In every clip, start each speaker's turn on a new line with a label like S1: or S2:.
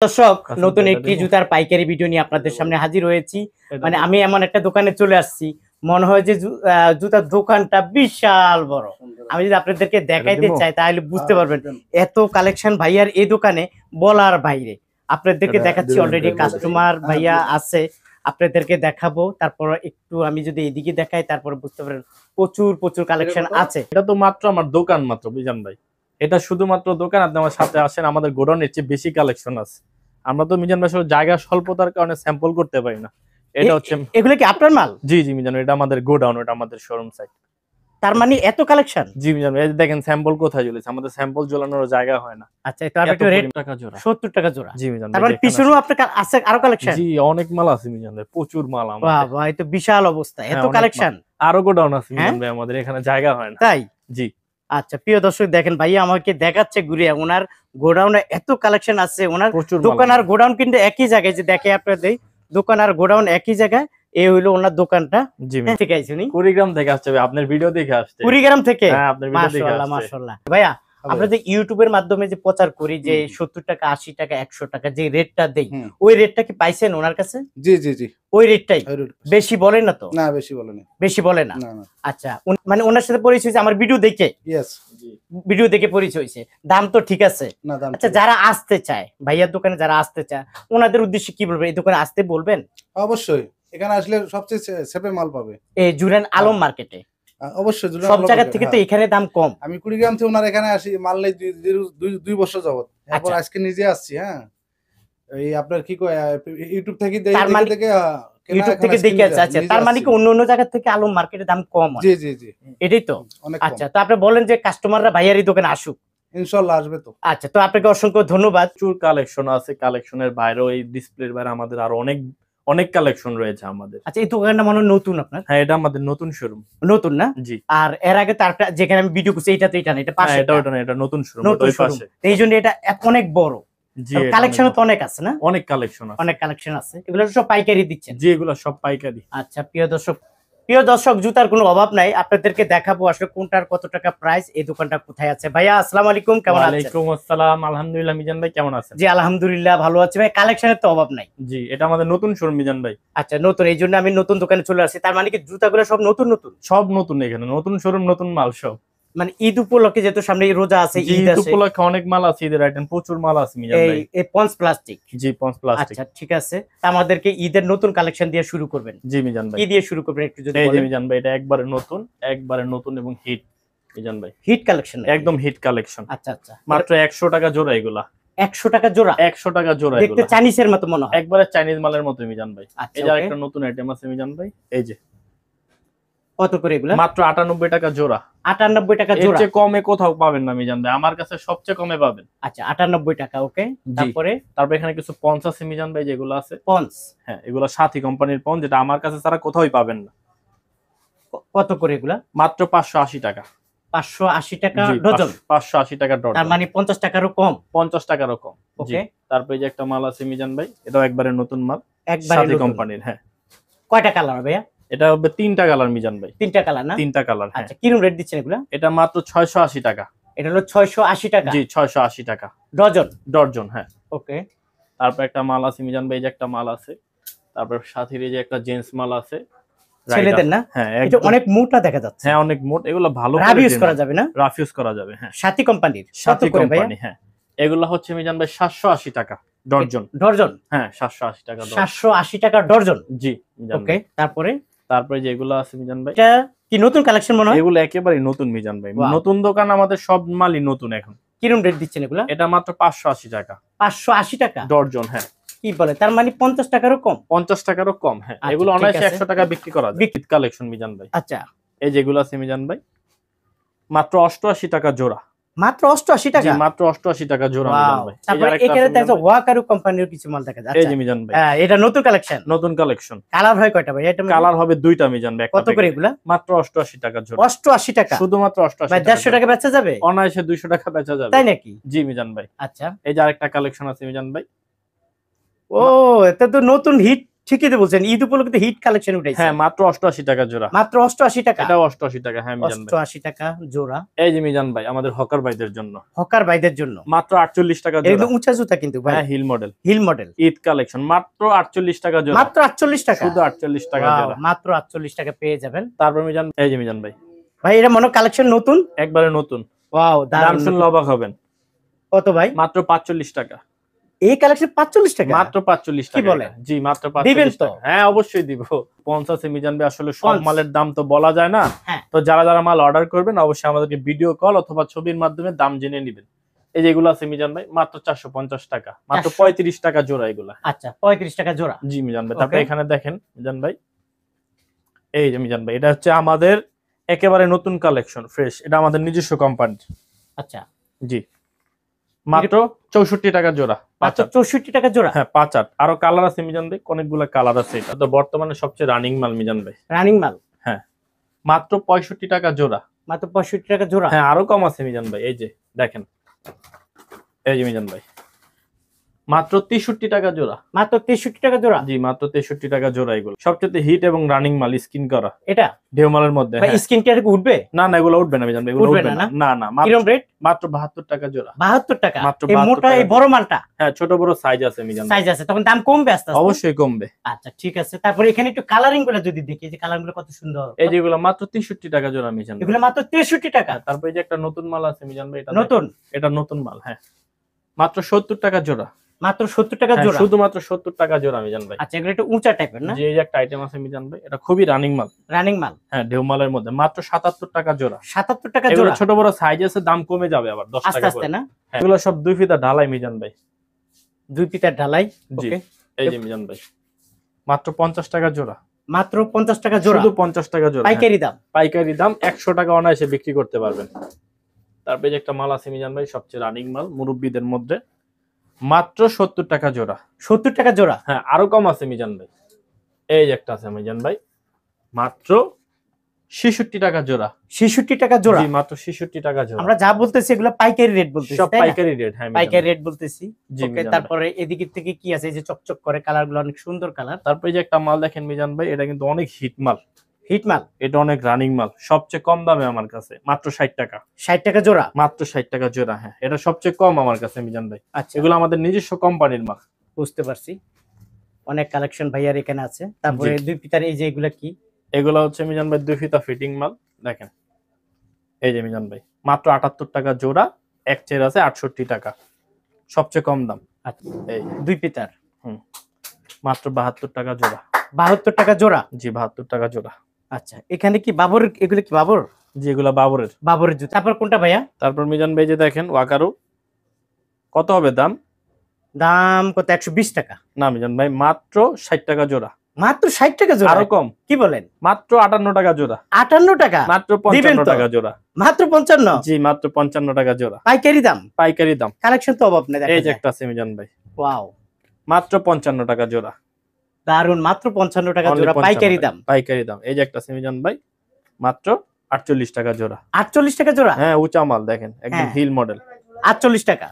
S1: দর্শক নতুন একটি জুতার পাইকারি ভিডিও নিয়ে আপনাদের সামনে হাজির হয়েছি। মানে আমি এমন একটা দোকানে চলে আসছি, মনে হয় যে জুতার দোকানটা বিশাল বড়। আমি যদি আপনাদেরকে দেখাইতে চাই তাহলে বুঝতে পারবেন এত কালেকশন ভাইয়ার এই দোকানে বলার বাইরে। আপনাদেরকে দেখাচ্ছি, অলরেডি কাস্টমার ভাইয়া আছে, আপনাদেরকে দেখাবো। তারপর একটু আমি যদি এদিকে দেখাই তারপর বুঝতে পারেন প্রচুর প্রচুর কালেকশন আছে।
S2: এটা তো মাত্র আমার দোকান মাত্র, বুঝান ভাই, এটা শুধুমাত্র দোকান। আপনি আমার সাথে আসেন, আমাদের গোডাউনের চেয়ে বেশি কালেকশন আছে। আমরা তো মিজান ভাই জায়গা স্বল্পতার কারণে স্যাম্পল করতে পারি না। এটা হচ্ছে
S1: এগুলো কি আপনার মাল?
S2: জি জি মিজান, এটা আমাদের গোডাউন, এটা আমাদের শোরুম সাইট।
S1: তার মানে এত কালেকশন?
S2: জি মিজান ভাই, দেখেন স্যাম্পল কোথায় ঝুলেছে, আমাদের স্যাম্পল ঝোলানোর জায়গা হয় না।
S1: আচ্ছা, এটা একটু রেট
S2: টাকা জোড়া,
S1: 70 টাকা জোড়া।
S2: জি মিজান ভাই,
S1: তারপরে পিছনেও আপনার আছে আরো কালেকশন?
S2: জি অনেক মাল আছে মিজান ভাই, প্রচুর মাল আমাদের।
S1: বাহ বাহ, এই তো বিশাল অবস্থা, এত কালেকশন।
S2: আরো গোডাউন আছে মিজান ভাই, আমাদের এখানে জায়গা হয় না।
S1: তাই?
S2: জি।
S1: আচ্ছা প্রিয় দর্শক দেখেন, ভাইয়া আমাকে দেখাচ্ছে ঘুরে, ওনার গোডাউনে এত কালেকশন আছে। ওনার দোকান আর গোডাউন কিন্তু একই জায়গায়, যে দেখে আপনাদের দোকান আর গোডাউন একই জায়গায়। এই হইলো ওনার দোকানটা।
S2: জি
S1: ঠিক আছে, উনি
S2: কুড়িগ্রাম থেকে আসছে, আপনার ভিডিও দেখে আসছে।
S1: কুড়িগ্রাম থেকে?
S2: হ্যাঁ, আপনার ভিডিও দেখে আসছে।
S1: মাশাআল্লাহ ভাইয়া, আমরা যে ইউটিউবের মাধ্যমে যে প্রচার করি যে 70 টাকা 80 টাকা 100 টাকা যে রেটটা দেই, ওই রেটটা কি পাইছেন ওনার কাছে?
S3: জি জি জি,
S1: ওই রেটটাই। বেশি বলেন না তো?
S3: না বেশি বলে না।
S1: বেশি বলে না? আচ্ছা, মানে ওনার সাথে পরিচয় হয়েছে আমার ভিডিও দেখে?
S3: ইয়েস,
S1: ভিডিও দেখে পরিচয় হয়েছে। দাম তো ঠিক আছে?
S3: না দাম।
S1: আচ্ছা, যারা আসতে চায় ভাইয়ার দোকানে, যারা আসতে চায় ওনাদের উদ্দেশ্যে কি বলবেন? এই দোকানে আসতে বলবেন?
S3: অবশ্যই, এখানে আসলে সবচেয়ে সেপে মাল পাবে
S1: এই জুরেন আলম মার্কেটে।
S3: অবশ্যই
S1: সব জায়গা থেকে তো এখানে দাম কম।
S3: আমি কুড়িগ্রাম থেকে ওনার এখানে আসি, মাল নেই 2 বছর যাবত। এরপর আজকে নিজে আসছি। হ্যাঁ, এই আপনার কি কয় ইউটিউব থেকে
S1: ইউটিউব থেকে দেখে আছে। আচ্ছা, তার মানে কি অন্য অন্য জায়গা থেকে আলম মার্কেটে দাম কম হয়?
S3: জি জি জি,
S1: এটাই তো। আচ্ছা, তো আপনি বলেন যে কাস্টমাররা ভাইয়ারই দোকানে আসুক,
S3: ইনশাআল্লাহ আসবে তো।
S1: আচ্ছা, তো আপনাকে অসংখ্য ধন্যবাদ।
S2: প্রচুর কালেকশন আছে, কালেকশনের বাইরেও এই ডিসপ্লের বাইরে আমাদের আরো অনেক অনেক কালেকশন রয়েছে আমাদের।
S1: আচ্ছা, এই দোকানটা মনে হয় নতুন আপনার?
S2: হ্যাঁ, এটা আমাদের নতুন শোরুম।
S1: নতুন না?
S2: জি।
S1: আর এর আগে তারটা যেখানে আমি ভিডিও করছি এটা তো এটা না, এটা পাশে।
S2: এটা ওটা না, এটা নতুন শোরুম,
S1: ওই পাশে। এই জন্য এটা অনেক বড়। জি, কালেকশনও তো অনেক আছে না?
S2: অনেক কালেকশন আছে,
S1: অনেক কালেকশন আছে। এগুলো সব পাইকারি দিচ্ছেন?
S2: জি, এগুলো সব পাইকারি।
S1: আচ্ছা প্রিয় দর্শক জুতার কোনো অভাব নাই, আপনাদেরকে দেখাবো আসলে কোনটার কত টাকা প্রাইস, এই দোকানটা কোথায় আছে। ভাইয়া আসসালামু আলাইকুম, কেমন আছেন?
S2: ওয়ালাইকুম আসসালাম, আলহামদুলিল্লাহ। মিজান ভাই কেমন আছেন?
S1: জি আলহামদুলিল্লাহ ভালো আছি ভাই। কালেকশনের তো অভাব নাই?
S2: জি, এটা আমাদের নতুন শোরুম মিজান ভাই।
S1: আচ্ছা, নতুন, এই জন্য আমি নতুন দোকানে চলে আসছি। তার মানে কি জুতাগুলো সব নতুন নতুন?
S2: সব নতুন, এখানে নতুন শোরুম, নতুন মাল সব।
S1: মানে ঈদ উপলক্ষে যেহেতু সামনে রোজা আছে, ঈদ আছে, ঈদ
S2: উপলক্ষে অনেক মাল আছে, ঈদের আইটেম প্রচুর মাল আছে মিজান ভাই।
S1: এই পঞ্চ প্লাস্টিক?
S2: জি, পঞ্চ প্লাস্টিক।
S1: আচ্ছা ঠিক আছে, আমাদেরকে ঈদের নতুন কালেকশন দিয়ে শুরু করবেন?
S2: জি মিজান ভাই,
S1: কি দিয়ে শুরু করবেন একটু যদি বলেন?
S2: এই যে মিজান ভাই, এটা একবারে নতুন এবং হিট মিজান ভাই,
S1: হিট কালেকশন,
S2: একদম হিট কালেকশন।
S1: আচ্ছা আচ্ছা,
S2: মাত্র 100 টাকা জোড়া এগুলা।
S1: 100 টাকা জোড়া?
S2: 100 টাকা জোড়া।
S1: দেখতে চাইনিজের মতো মনে হয়,
S2: একবারে চাইনিজ মালের মতো মিজান ভাই।
S1: আচ্ছা,
S2: এই যে আরেকটা নতুন আইটেম আছে মিজান ভাই, এই যে।
S1: কত করে এগুলা?
S2: মাত্র 98 টাকা জোড়া।
S1: 98 টাকা জোড়া?
S2: এর চেয়ে কমে কোথাও পাবেন না মিজান ভাই, আমার কাছে সবচেয়ে কমে পাবেন।
S1: আচ্ছা, 98 টাকা, ওকে। তারপরে
S2: এখানে কিছু পঞ্চ আছে মিজান ভাই, যেগুলো আছে
S1: পঞ্চ।
S2: হ্যাঁ, এগুলো সাথী কোম্পানির পঞ্চ, যেটা আমার কাছে ছাড়া কোথাওই পাবেন না।
S1: কত করে এগুলা?
S2: মাত্র 580 টাকা।
S1: 580 টাকা ডজন?
S2: 580 টাকা ডজন,
S1: তার মানে 50 টাকারও কম?
S2: 50 টাকারও কম, ওকে। তারপরে যে একটা মাল আছে মিজান ভাই, এটাও একবারে নতুন মাল, সাথী কোম্পানির। হ্যাঁ।
S1: কয়টা কালার ভাইয়া?
S2: এটা হবে 3টা কালার মিজান ভাই।
S1: 3টা কালার না?
S2: 3টা কালার।
S1: আচ্ছা, কিরকম রেট দিচ্ছেন এগুলা?
S2: এটা মাত্র 680 টাকা।
S1: এটা হলো 680 টাকা?
S2: জি, 680 টাকা ডজন। হ্যাঁ,
S1: ওকে।
S2: তারপর একটা মাল আছে মিজান ভাই, যে একটা মাল আছে। তারপর সাথীর যে একটা জেন্টস মাল আছে,
S1: ছেলেদের না?
S2: হ্যাঁ,
S1: এটা অনেক মোটা দেখা যাচ্ছে।
S2: হ্যাঁ, অনেক মোট। এগুলো ভালো
S1: রাফ ইউজ করা যাবে না?
S2: রাফ ইউজ করা যাবে, হ্যাঁ।
S1: সাথী কোম্পানির?
S2: সাথী কোম্পানি, হ্যাঁ। এগুলো হচ্ছে মিজান ভাই 780 টাকা ডজন।
S1: ডজন?
S2: হ্যাঁ, 780 টাকা ডজন।
S1: 780 টাকা ডজন?
S2: জি মিজান ভাই।
S1: ওকে, তারপরে
S2: যেগুলো আছে মিজান ভাই,
S1: এটা কি নতুন কালেকশন মনে হয়?
S2: এগুলো একেবারে নতুন মিজান ভাই, নতুন দোকান, আমাদের সব মালই নতুন এখন।
S1: কিরকম রেট দিচ্ছেন এগুলা?
S2: এটা মাত্র 580 টাকা।
S1: 580 টাকা
S2: ডজন? হ্যাঁ।
S1: কি বলে, তার মানে 50 টাকারও কম?
S2: 50 টাকারও কম, হ্যাঁ। এগুলো অনায়াসে 100 টাকা বিক্রি করা যায়। বিক্রিত কালেকশন মিজান ভাই।
S1: আচ্ছা,
S2: এই যেগুলো আছে মিজান ভাই, মাত্র 88 টাকা জোড়া।
S1: মাত্র 88 টাকা?
S2: জি, মাত্র 88 টাকা জোড়া মিজান ভাই।
S1: তারপরে এখানে দেখো ওয়াকারু কোম্পানির কিছু মাল দেখা যাচ্ছে।
S2: এই যে মিজান ভাই,
S1: হ্যাঁ, এটা নতুন কালেকশন?
S2: নতুন কালেকশন।
S1: কালার হয় কয়টা ভাই এটা?
S2: কালার হবে 2টা মিজান ভাই।
S1: কত করে এগুলা?
S2: মাত্র 88 টাকা জোড়া।
S1: 88 টাকা?
S2: শুধুমাত্র 88
S1: ভাই, 150 টাকা বেচা যাবে?
S2: অনায়াসে 200 টাকা বেচা যাবে।
S1: তাই নাকি?
S2: জি মিজান ভাই।
S1: আচ্ছা,
S2: এই যে আরেকটা কালেকশন আছে মিজান ভাই।
S1: ও, এটা তো নতুন হিট ঠিকই তো বলছেন, ঈদ উপলক্ষে হিট কালেকশন উঠাইছে।
S2: হ্যাঁ মাত্র 88 টাকা জোড়া।
S1: মাত্র 88 টাকা।
S2: এটাও 88 টাকা। হ্যাঁ মিজান ভাই
S1: 88 টাকা জোড়া।
S2: এই যে মিজান ভাই আমাদের হকার ভাইদের জন্য,
S1: হকার ভাইদের জন্য
S2: মাত্র 48 টাকা জোড়া।
S1: একদম উঁচা জুতা কিন্তু ভাই।
S2: হ্যাঁ heel model,
S1: heel model
S2: Eid collection মাত্র 48 টাকা জোড়া।
S1: মাত্র 48 টাকা,
S2: শুধু 48 টাকা
S1: Wow,
S2: জোড়া।
S1: মাত্র 48 টাকা পেয়ে যাবেন।
S2: তারপর মিজান এই যে মিজান ভাই
S1: ভাই এটা মনে কালেকশন নতুন,
S2: একবারে নতুন।
S1: ওয়াও
S2: দাম
S1: দারুণ।
S2: শুনলে অবাক হবেন,
S1: কত ভাই?
S2: মাত্র 45 টাকা।
S1: এই কালেকশন 45 টাকা?
S2: মাত্র 45
S1: কি
S2: টাকা।
S1: বলেন?
S2: জি মাত্র
S1: দিবেন
S2: 45
S1: তো?
S2: টাকা। হ্যাঁ অবশ্যই দিব। 50 এ মিজান ভাই আসলে সব
S1: 50
S2: মালের দাম তো বলা যায় না।
S1: হ্যাঁ।
S2: তো যারা যারা মাল অর্ডার করবেন অবশ্যই আমাদেরকে ভিডিও কল অথবা ছবির মাধ্যমে দাম জেনে নেবেন। এই যেগুলো আছে মিজান ভাই মাত্র 450 টাকা, মাত্র
S1: 400
S2: 35 টাকা জোড়া এগুলা।
S1: আচ্ছা 35 টাকা জোড়া।
S2: জি মিজান ভাই।
S1: Okay.
S2: তারপরে এখানে দেখেন মিজান ভাই, এই যে মিজান ভাই এটা হচ্ছে আমাদের একেবারে নতুন কালেকশন, ফ্রেশ। এটা আমাদের নিজস্ব কোম্পানি।
S1: আচ্ছা
S2: জি মাত্র 64 টাকা জোড়া।
S1: মাত্র 64 টাকা জোড়া।
S2: হ্যাঁ 5-8 আরো কালার আছে মিজান ভাই, অনেকগুলো কালার আছে। এটা তো বর্তমানে সবচেয়ে রানিং মাল মিজান ভাই।
S1: রানিং মাল।
S2: হ্যাঁ মাত্র 65 টাকা জোড়া।
S1: মাত্র 65 টাকা জোড়া।
S2: হ্যাঁ আরো কম আছে মিজান ভাই, এই যে দেখেন, এই যে মিজান ভাই মাত্র 63 টাকা জোড়া।
S1: মাত্র 63 টাকা জোড়া।
S2: জি মাত্র 63 টাকা জোড়া। এগুলো সবচেয়ে হিট এবং রানিং মাল, স্কিন করা
S1: এটা
S2: ঢেউ মালের মধ্যে।
S1: ভাই
S2: হ্যাঁ।
S1: স্কিন কেয়ার উঠবে?
S2: না না এগুলো উঠবে না মিজান ভাই, এগুলো
S1: উঠবে
S2: উঠবে
S1: না,
S2: না। না না
S1: কিরকম রেট?
S2: মাত্র 72 টাকা জোড়া।
S1: 72 টাকা।
S2: মাত্র
S1: এই
S2: 72
S1: মোটা এই
S2: টাকা।
S1: বড় মালটা?
S2: হ্যাঁ ছোট বড় সাইজ আছে মিজান ভাই।
S1: সাইজ আছে, তখন দাম কমবে আস্তে আস্তে?
S2: অবশ্যই কমবে।
S1: আচ্ছা ঠিক আছে। তারপরে এখানে একটু কালারিং গুলো যদি দেখি, যে কালার গুলো কত সুন্দর।
S2: এই যেগুলো মাত্র 63 টাকা জোড়া মিজান ভাই।
S1: এগুলো মাত্র 63 টাকা।
S2: তারপরে এই যে একটা নতুন মাল আছে মিজান ভাই, এটা
S1: নতুন?
S2: এটা নতুন মাল। হ্যাঁ মাত্র 70 টাকা জোড়া।
S1: মাত্র 70 টাকা
S2: হ্যাঁ,
S1: জোড়া।
S2: শুধুমাত্র 70 টাকা জোড়া মিজান ভাই।
S1: আচ্ছা এগুলো একটু উঁচা টাইপের না?
S2: যে এই যে একটা আইটেম আছে মিজান ভাই, এটা খুবই রানিং মাল।
S1: রানিং মাল।
S2: হ্যাঁ ঢেউ মালের মধ্যে মাত্র 77 টাকা জোড়া।
S1: 77 টাকা
S2: এগুলো
S1: জোড়া।
S2: ছোট বড় সাইজ আছে, দাম কমে যাবে আবার 10
S1: আস্তে
S2: টাকা
S1: আস্তে
S2: করে।
S1: না?
S2: হ্যাঁ, এগুলো সব 2 ফিতা ঢালাই মিজান ভাই।
S1: দুই পিতার ঢালাই।
S2: জি
S1: ওকে।
S2: এই যে মিজান ভাই মাত্র 50 টাকা জোড়া।
S1: মাত্র 50 টাকা জোড়া।
S2: শুধু 50 টাকা জোড়া।
S1: পাইকারি দাম?
S2: হ্যাঁ, পাইকারি দাম 100 টাকা অনায়াসে বিক্রি করতে পারবেন। তারপরে যে একটা মাল আছে মিজান ভাই, সবচেয়ে রানিং মাল মুরব্বিদের মধ্যে, মাত্র 70 টাকা জোড়া।
S1: 70 টাকা জোড়া।
S2: হ্যাঁ আরো কম আছে মিজান ভাই, এই যে একটা আছে মিজান ভাই মাত্র 66 টাকা জোড়া।
S1: 66 টাকা জোড়া।
S2: জি মাত্র 66 টাকা জোড়া।
S1: আমরা যা বলতেছি এগুলো পাইকারি রেট বলতেছি,
S2: সব
S1: তাই না?
S2: পাইকারি রেট। হ্যাঁ মিজান
S1: পাইকারি
S2: ভাই।
S1: রেট বলতেছি।
S2: জি
S1: ওকে।
S2: মিজান ভাই।
S1: তারপরে এদিকে থেকে কি আছে? এই যে চকচক করে কালার গুলো অনেক সুন্দর কালার।
S2: তারপরে যে একটা মাল দেখেন মিজান ভাই, এটা কিন্তু অনেক হিট মাল,
S1: হিট মাল।
S2: এটা অনেক রানিং মাল, সবচেয়ে কম দামে আমার কাছে, মাত্র 60 টাকা।
S1: 60 টাকা জোড়া।
S2: মাত্র 60 টাকা জোড়া। হ্যাঁ এটা সবচেয়ে কম আমার কাছে মিজান ভাই।
S1: আচ্ছা
S2: এগুলো আমাদের নিজস্ব কোম্পানির মাল।
S1: বুঝতে পারছি। অনেক কালেকশন ভাইয়ার এখানে আছে। তারপরে দুই পিতার এই যে এগুলা কি?
S2: এগুলো হচ্ছে মিজান ভাই 2 ফিতা ফিটিং মাল। দেখেন এই যে মিজান ভাই মাত্র 78 টাকা জোড়া। এক চের আছে 68 টাকা, সবচেয়ে কম দাম।
S1: আচ্ছা
S2: এই
S1: দুই পিতার
S2: মাত্র 72 টাকা জোড়া।
S1: 72 টাকা জোড়া।
S2: জি 72 টাকা জোড়া।
S1: আচ্ছা এখানে কি বাবর? এগুলো কি বাবর?
S2: জি এগুলা বাবরের।
S1: বাবরের জুতা। তারপর কোনটা ভাইয়া?
S2: তারপর মিজান ভাই যে দেখেন ওয়াকারু, কত হবে দাম?
S1: দাম কত? 120 টাকা।
S2: না মিজান ভাই মাত্র 60 টাকা জোড়া।
S1: মাত্র 60 টাকা জোড়া?
S2: আরো কম।
S1: কি বলেন?
S2: মাত্র 58 টাকা জোড়া।
S1: 58 টাকা?
S2: মাত্র
S1: দিবেন
S2: 55
S1: তো?
S2: টাকা জোড়া।
S1: মাত্র 55?
S2: জি মাত্র 55 টাকা জোড়া।
S1: পাইকারি দাম?
S2: পাইকারি দাম।
S1: কালেকশন তো অভাব নেই।
S2: এই যে একটা আছে মিজান ভাই,
S1: ওয়াও
S2: মাত্র 55 টাকা জোড়া।
S1: দারুন। মাত্র 55 টাকা
S2: Only
S1: জোড়া।
S2: 55
S1: পাইকারি
S2: টাকা।
S1: দাম?
S2: পাইকারি দাম। এই যে একটা আছে মিজান ভাই মাত্র 48 টাকা জোড়া।
S1: 48 টাকা জোড়া?
S2: হ্যাঁ উঁচা মাল দেখেন, একদম
S1: হ্যাঁ।
S2: Heel model.
S1: 48 টাকা।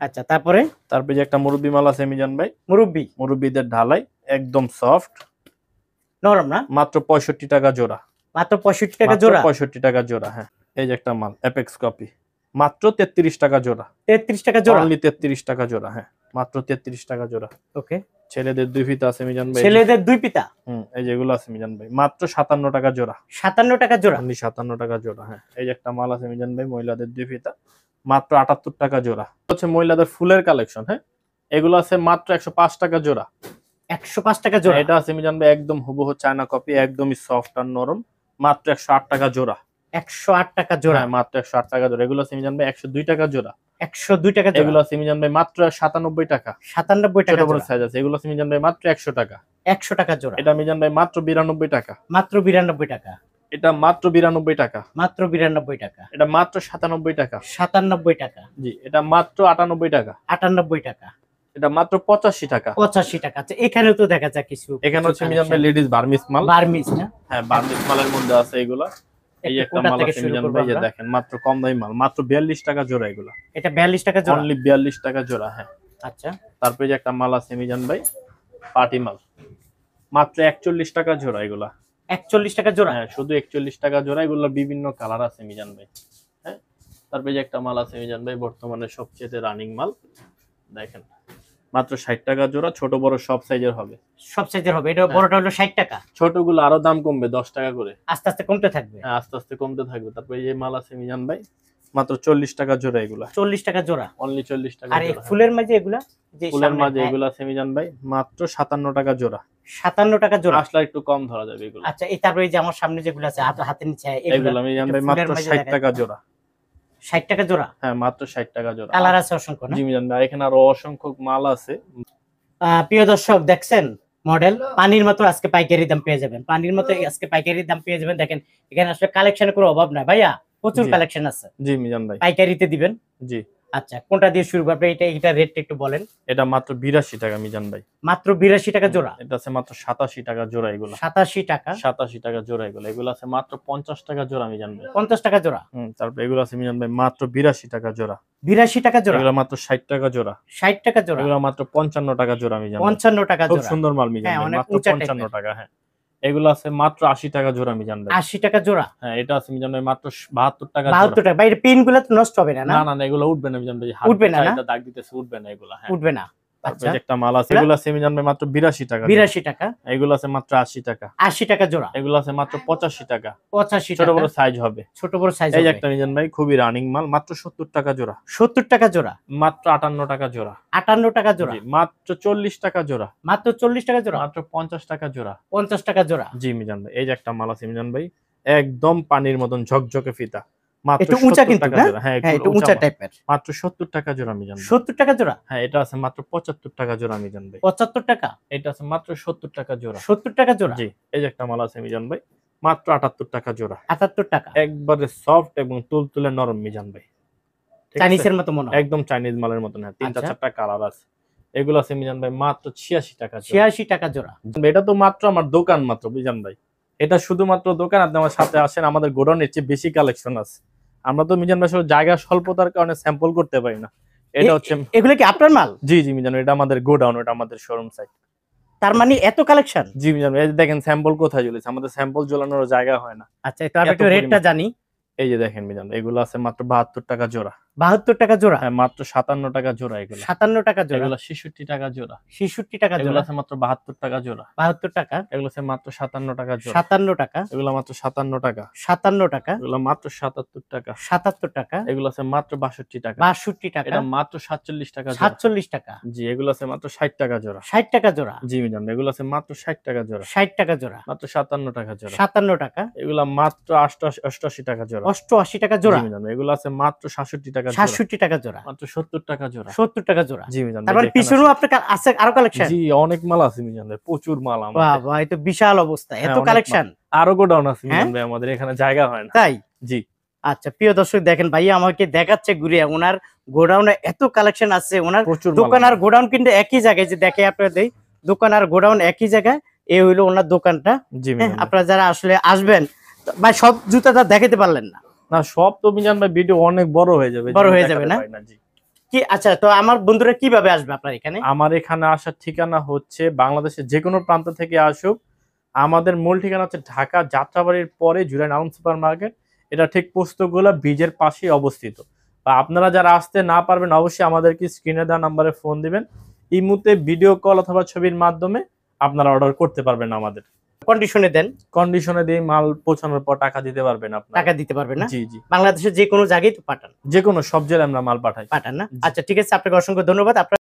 S1: আচ্ছা তারপরে
S2: তারপরে যে একটা মুরব্বি মাল আছে মিজান ভাই,
S1: মুরব্বি
S2: মুরব্বিদের ঢালাই, একদম সফট,
S1: নরম না?
S2: মাত্র 65 টাকা জোড়া।
S1: মাত্র 65 টাকা জোড়া?
S2: 65 টাকা জোড়া। হ্যাঁ এই যে একটা মাল অ্যাপেক্স কপি, মাত্র 33 টাকা জোড়া।
S1: 33 টাকা জোড়া?
S2: অনলি 33 টাকা জোড়া। হ্যাঁ মাত্র 33 টাকা জোড়া।
S1: ওকে।
S2: ছেলেদের 2 ফিতা আছে মিজান ভাই।
S1: ছেলেদের দুই পিতা?
S2: এই যেগুলো আছে মিজান ভাই মাত্র 57 টাকা জোড়া।
S1: 57 টাকা জোড়া?
S2: অনলি 57 টাকা জোড়া। হ্যাঁ এই যে একটা মাল আছে মিজান ভাই মহিলাদের 2 ফিতা, মাত্র 78 টাকা জোড়া। হচ্ছে মহিলাদের ফুলের কালেকশন। হ্যাঁ এগুলো আছে মাত্র 105 টাকা জোড়া।
S1: 105 টাকা জোড়া?
S2: এটা আছে মিজান ভাই একদম হুবহু চায়না কপি, একদমই সফট আর নরম, মাত্র 108 টাকা জোড়া।
S1: 108 টাকা জোড়া?
S2: হ্যাঁ মাত্র 108 টাকা জোড়া। এগুলো আছে মিজান ভাই 102 টাকা জোড়া।
S1: 102 টাকা জোড়া?
S2: এগুলো আছে মিজান ভাই মাত্র 97 টাকা।
S1: 97
S2: ছোট
S1: টাকা
S2: বড়
S1: জোড়া?
S2: সাইজ আছে। এগুলো আছে মিজান ভাই মাত্র 100 টাকা।
S1: 100 টাকা জোড়া?
S2: এটা মিজান ভাই মাত্র 92 টাকা।
S1: মাত্র 92 টাকা?
S2: এটা মাত্র 92 টাকা।
S1: মাত্র 92 টাকা?
S2: এটা মাত্র 97 টাকা।
S1: 97 টাকা?
S2: জি এটা মাত্র 98 টাকা।
S1: 98 টাকা?
S2: এটা মাত্র 85 টাকা।
S1: 85 টাকা? আচ্ছা এখানে তো দেখা যায় কিছু,
S2: এখানে হচ্ছে মিজান ভাই লেডিস বার্মিস মাল।
S1: বার্মিজ না?
S2: হ্যাঁ বার্মিস মালের মধ্যে আছে এগুলা। এই একটা
S1: কোনটা
S2: মাল
S1: থেকে
S2: আছে
S1: শুরু
S2: মিজান
S1: করব
S2: ভাই, যে
S1: আমরা?
S2: দেখেন মাত্র কম দামি মাল, মাত্র 42 টাকা জোড়া এগুলা।
S1: এটা 42 টাকা জোড়া?
S2: অনলি 42 টাকা জোড়া। হ্যাঁ
S1: আচ্ছা
S2: তারপরে যে একটা মাল আছে মিজান ভাই পার্টি মাল, মাত্র 41 টাকা জোড়া এগুলা।
S1: 41 টাকা জোড়া?
S2: হ্যাঁ, শুধু 41 টাকা জোড়া। এগুলো বিভিন্ন কালার আছে মিজান ভাই। হ্যাঁ, তারপরে যে একটা মাল আছে মিজান ভাই, বর্তমানে সবচেয়ে রানিং মাল, দেখেন মাত্র 60 টাকা জোড়া। ছোট বড় সব সাইজের হবে।
S1: সব সাইজের হবে। এটা বড়টা হলো 60 টাকা,
S2: ছোটগুলো আরো দাম কমবে 10 টাকা করে,
S1: আস্তে আস্তে কমতে থাকবে।
S2: হ্যাঁ, আস্তে আস্তে কমতে থাকবে। তারপরে এই যে মাল আছে মিজান ভাই, মাত্র 40 টাকা জোড়া এগুলা।
S1: 40 টাকা জোড়া?
S2: অনলি 40 টাকা
S1: আর এই
S2: জোড়া।
S1: ফুলের মাঝে এগুলা, যে
S2: ফুলের মাঝে এগুলা আছে মিজান ভাই, মাত্র 57 টাকা জোড়া।
S1: 57 টাকা জোড়া?
S2: আসলে একটু কম ধরা যাবে এগুলো।
S1: আচ্ছা, এই তারপরে এই যে আমার সামনে যেগুলো আছে হাতের নিচে,
S2: এগুলো মিজান ভাই মাত্র 60 টাকা জোড়া।
S1: 60 টাকা জোড়া?
S2: হ্যাঁ, মাত্র 60 টাকা জোড়া।
S1: কালার আছে অসংখ্য না?
S2: জি মিজান ভাই, এখানে আরো অসংখ্য মাল আছে।
S1: প্রিয় দর্শক দেখছেন মডেল, পানির মতো আজকে পাইকারি দাম পেয়ে যাবেন। পানির মতো আজকে পাইকারি দাম পেয়ে যাবেন। দেখেন এখানে আসলে কালেকশনের কোনো অভাব নাই ভাইয়া, প্রচুর
S2: জি।
S1: কালেকশন আছে।
S2: জি মিজান ভাই,
S1: পাইকারিতে দিবেন?
S2: জি।
S1: আচ্ছা, কোনটা দিয়ে শুরু করবে? এটা রেটটা একটু বলেন।
S2: এটা মাত্র 82 টাকা মিজান ভাই।
S1: মাত্র 82 টাকা জোড়া?
S2: এটা আছে মাত্র 87 টাকা জোড়া এগুলো।
S1: 87 টাকা?
S2: 87 টাকা জোড়া এগুলো। এগুলো আছে মাত্র 50 টাকা জোড়া মিজান ভাই।
S1: 50 টাকা জোড়া?
S2: তারপর এগুলো আছে মিজান ভাই মাত্র 82 টাকা জোড়া।
S1: 82 টাকা জোড়া?
S2: এগুলো মাত্র 60 টাকা জোড়া।
S1: 60 টাকা জোড়া?
S2: এগুলো মাত্র 55 টাকা জোড়া মিজান ভাই।
S1: 55 টাকা
S2: খুব
S1: জোড়া?
S2: সুন্দর মাল মিজান
S1: হ্যাঁ,
S2: ভাই,
S1: অনেক
S2: মাত্র
S1: উঁচা
S2: 55
S1: টাইপের।
S2: টাকা। হ্যাঁ, এগুলো আছে মাত্র 80 টাকা জোড়া মিজান ভাই।
S1: 80 টাকা জোড়া?
S2: হ্যাঁ, এটা আছে মিজান ভাই মাত্র 72 টাকা
S1: 72
S2: জোড়া।
S1: টাকা? ভাই এর পিন গুলো তো নষ্ট হবে না?
S2: না না না, এগুলো উঠবে না মিজান ভাই।
S1: উঠবে না, না?
S2: এটা দাগ দিতেছে, উঠবে না এগুলো। হ্যাঁ,
S1: উঠবে না।
S2: তারপরে
S1: আচ্ছা,
S2: যে একটা মাল আছে, এগুলো আছে মিজান ভাই মাত্র 82 টাকা।
S1: 82 টাকা?
S2: এগুলো আছে মাত্র 80 টাকা।
S1: 80 টাকা জোড়া?
S2: এগুলো আছে মাত্র 85 টাকা।
S1: 85
S2: ছোট
S1: টাকা?
S2: বড় সাইজ হবে।
S1: ছোট বড় সাইজ
S2: এই যে
S1: হবে।
S2: একটা মিজান ভাই, খুবই রানিং মাল, মাত্র 70 টাকা জোড়া।
S1: 70 টাকা জোড়া?
S2: মাত্র 58 টাকা জোড়া।
S1: 58 টাকা জোড়া?
S2: জি, মাত্র 40 টাকা জোড়া।
S1: মাত্র 40 টাকা জোড়া?
S2: মাত্র 50 টাকা জোড়া।
S1: 50 টাকা জোড়া?
S2: জি মিজান ভাই, এই যে একটা মাল আছে মিজান ভাই, একদম পানির মতন ঝকঝকে ফিতা, মাত্র
S1: একটু উঁচা
S2: 70
S1: কিন্তু
S2: টাকা
S1: না?
S2: জোড়া। হ্যাঁ,
S1: হ্যাঁ,
S2: একটু
S1: একটু উঁচা
S2: মাল।
S1: টাইপের।
S2: মাত্র 70 টাকা জোড়া মিজান ভাই।
S1: 70 টাকা জোড়া?
S2: হ্যাঁ, এটা আছে মাত্র 75 টাকা জোড়া মিজান ভাই।
S1: 75 টাকা?
S2: এটা আছে মাত্র 70 টাকা জোড়া।
S1: 70 টাকা জোড়া?
S2: জি, এই যে একটা মাল আছে মিজান ভাই, মাত্র 78 টাকা জোড়া।
S1: 78 টাকা?
S2: একবারে সফট এবং তুলতুলে নরম মিজান ভাই। ঠিক আছে?
S1: চাইনিজের মতো মনে হয়।
S2: একদম চাইনিজ মালের মতন। হ্যাঁ, 3টা
S1: আচ্ছা।
S2: 4টা কালার আছে। এগুলো আছে মিজান ভাই মাত্র 86 টাকা জোড়া।
S1: 86 টাকা জোড়া?
S2: এটা তো মাত্র আমার দোকান মাত্র মিজান ভাই, এটা শুধুমাত্র দোকান। আপনি আমার সাথে আসেন, আমাদের গোডাউনের চেয়ে বেশি কালেকশন আছে। আমরা তো মিজান ভাই শুধু জায়গা স্বল্পতার কারণে স্যাম্পল করতে পারি না। এটা হচ্ছে
S1: এগুলো কি আপনার মাল?
S2: জি জি মিজান, এটা আমাদের গোডাউন, এটা আমাদের শোরুম সাইট।
S1: তার মানে এত কালেকশন?
S2: জি মিজান, এই যে দেখেন স্যাম্পল কোথায় ঝুলেছে, আমাদের স্যাম্পল ঝোলানোর জায়গা হয় না।
S1: আচ্ছা, তো আমি
S2: এত
S1: একটু রেটটা
S2: পরিমাণ।
S1: জানি।
S2: এই যে দেখেন মিজান, এগুলো আছে মাত্র 72 টাকা জোড়া।
S1: 72 টাকা জোড়া?
S2: হ্যাঁ, মাত্র 57 টাকা জোড়া এগুলো।
S1: 57 টাকা জোড়া?
S2: এগুলো 66 টাকা জোড়া।
S1: 66 টাকা
S2: এগুলো
S1: জোড়া?
S2: আছে মাত্র 72 টাকা জোড়া।
S1: 72 টাকা?
S2: এগুলো আছে মাত্র 57 টাকা জোড়া।
S1: 57 টাকা?
S2: এগুলো মাত্র 57 টাকা।
S1: 57 টাকা?
S2: এগুলো মাত্র 77 টাকা।
S1: 77 টাকা?
S2: এগুলো আছে মাত্র 62 টাকা।
S1: 62 টাকা?
S2: এটা মাত্র 47 টাকা জোড়া।
S1: 47 টাকা?
S2: জি, এগুলো আছে মাত্র 60 টাকা জোড়া।
S1: 60 টাকা জোড়া?
S2: জি মিজান, এগুলো আছে মাত্র 60 টাকা জোড়া।
S1: 60 টাকা জোড়া?
S2: মাত্র 57 টাকা জোড়া।
S1: 57 টাকা?
S2: এগুলো মাত্র 88 টাকা জোড়া।
S1: 88 টাকা জোড়া?
S2: জি মিজান, এগুলো আছে মাত্র 67 টাকা জোড়া।
S1: 67 টাকা জোড়া?
S2: মাত্র 70 টাকা জোড়া।
S1: 70 টাকা জোড়া?
S2: জি মিজান,
S1: তার মানে পিছনেও আপনার আছে আরো কালেকশন?
S2: জি, অনেক মাল আছে মিজান ভাই, প্রচুর মাল
S1: বাহ
S2: আমাদের।
S1: বাহ, এই তো বিশাল অবস্থা,
S2: হ্যাঁ,
S1: এত
S2: অনেক
S1: কালেকশন।
S2: আরো গোডাউন আছে
S1: হ্যাঁ?
S2: মিজান ভাই, আমাদের এখানে জায়গা হয় না।
S1: তাই?
S2: জি।
S1: আচ্ছা, প্রিয় দর্শক দেখেন ভাইয়া আমাকে দেখাচ্ছে ঘুরে, ওনার গোডাউনে এত কালেকশন আছে। ওনার
S2: প্রচুর
S1: দোকান আর গোডাউন কিন্তু একই জায়গায়, যে দেখে আপনাদের দোকান আর গোডাউন একই জায়গায়। এই হইলো ওনার দোকানটা।
S2: জি
S1: হ্যাঁ,
S2: মিজান ভাই।
S1: আপনারা যারা আসলে আসবেন, ভাই সব জুতাটা দেখাতে পারলেন না।
S2: না, সব তো মিজান ভাই ভিডিও অনেক বড় হয়ে যাবে।
S1: বড় হয়ে
S2: দেখাতে
S1: যাবে না?
S2: পারি জি।
S1: কি আচ্ছা, তো আমার বন্ধুরা কিভাবে আসবে আপনার এখানে?
S2: আমার এখানে আসার ঠিকানা হচ্ছে বাংলাদেশের যে কোনো প্রান্ত থেকে আসুক। আমাদের মূল ঠিকানা হচ্ছে ঢাকা যাত্রাবাড়ির পরে জুরাইন আলম সুপার মার্কেট। এটা ঠিক পোস্তগোলা ব্রিজের পাশেই অবস্থিত। বা আপনারা যারা আসতে না পারবেন, অবশ্যই আমাদেরকে স্ক্রিনে দেওয়া নাম্বারে ফোন দিবেন। এই মুহূর্তে ভিডিও কল অথবা ছবির মাধ্যমে আপনারা অর্ডার করতে পারবেন। আমাদের
S1: কন্ডিশনে দেন?
S2: কন্ডিশনে দিয়ে মাল পৌঁছানোর পর টাকা দিতে পারবেন আপনারা।
S1: টাকা দিতে পারবেন না?
S2: জি জি,
S1: বাংলাদেশের যে কোনো জায়গায় তো পাঠান?
S2: যে কোনো সব জেলায় আমরা মাল পাঠাই।
S1: পাঠান না?
S2: জি।
S1: আচ্ছা, ঠিক আছে, আপনাকে অসংখ্য ধন্যবাদ। আপনার